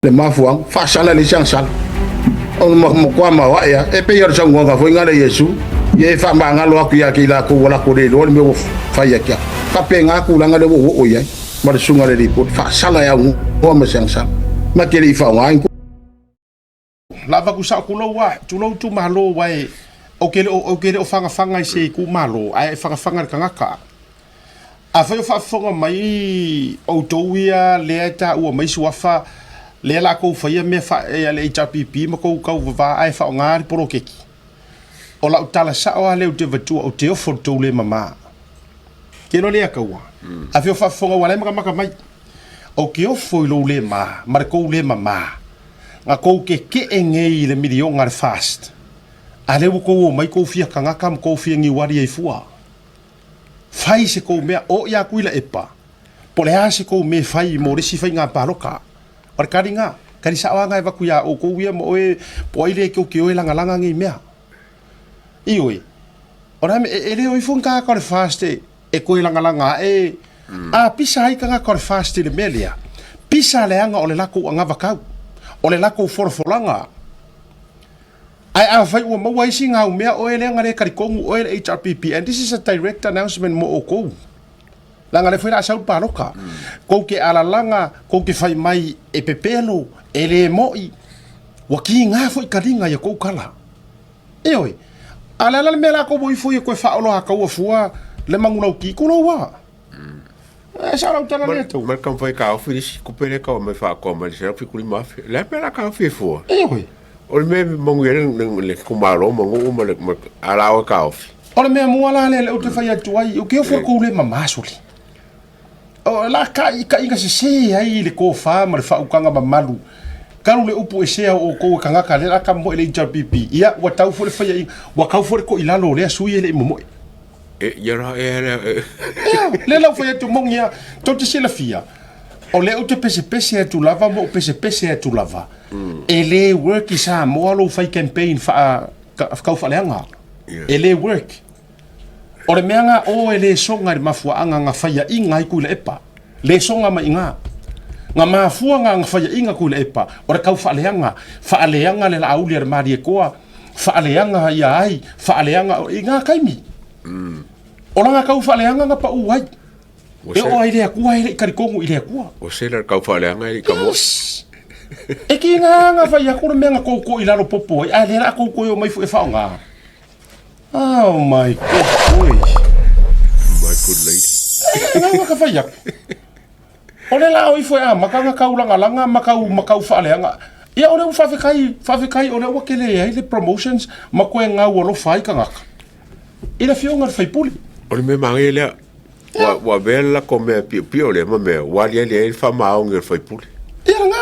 le mafuang fa sala le chang sal on mo kwa ma wa ya e pe yor chang nga fo nga le yesu ye fa ma nga lo ku ya ki la ko wala ko le lo me fa ya kya ka pe nga ku la nga le wo o ye ma su nga le ri fa sala ya wo ma chang sal ma ke ri fa wa la va ku sa ku lo wa tu lo tu ma lo wa o ke o fanga se ku ma lo ai fanga ka nga ka a fa fonga mai o toia le ta o mai suafa le la ko fa ia me fa e le HPP ma ko va ai fa ngari poro keki o la tala sa o le te vatu o te ofo to le mama ke no le ka wa a fa fonga wala maka mai o ke ofo lo le ma mar ko le mama nga ko ke engei le milion ngar fast a le ko mai ko fia kanga kam ko fia ngi wari e fua fai se ko mea o ia kuila epa po le ase ko me fai mo resi fai nga paloka or karinga kari sawa nga va kuya o ko wia mo e po ile ko ke o langa ngi mea ioi ora me ele o ifunka ko faste e ko langa e a pisa ai kanga ko faste le melia pisa le anga o le lako anga vakau o le lako forfolanga ai a fai o mawai singa o mea o ele ngare karikongu o ele HRPP and this is a direct announcement mo o ko langa le foi la sau paroka ko ke ala langa ko ke fai mai e pepelo ele moi wa ki nga foi karinga ya ko kala e oi ala la mela ko boi foi ko fa lo ka o fua le mangula ki ko lo wa e sa ra tala le to mar kan foi ka o finis ko pele ka o me fa ko ma se fi kuli ma le pela ka fi fua e oi o me mongere le kumaro mongo mo le ala o ka ofi o me mo ala le o te fai atu ai o ke o fo ko le mamasuli o la ka inga se ai le ko fa ma le fa ukanga mamalu kalu le upu e o ko kanga ka le aka mo le JPP ia wa tau fo le fai wa ka fo ko ilalo le sui le mo e yara le la fai atu mongia to te sela fia o le o te pese tu lava mo pese tu lava ele work isa mo alo fai campaign fa ka fa leanga ele work o le meanga o ele songa ma fua anga nga fai inga i kula epa le songa ma inga nga ma fua nga fai inga kula epa o le ka fa leanga le la auli ar mari koa fa leanga ya ai fa leanga inga kaimi o nga ka fa leanga nga pa uai e o ile akua ile karikongu ile akua o se la ka fa leanga i ka mo e ki nga fai akura menga ko ilalo popo ai le la ko o mai fu e fa nga oh my god boy my good lady nga ka fai o le la o i foi a makanga kaulanga langa makau fa leanga ia o le fa kai o le o kele ai le promotions makwe nga o lo fai kanga ila fionga fai puli o le me mangele wa bella come pio le mame wa le fa ma o ngel fai puli ia nga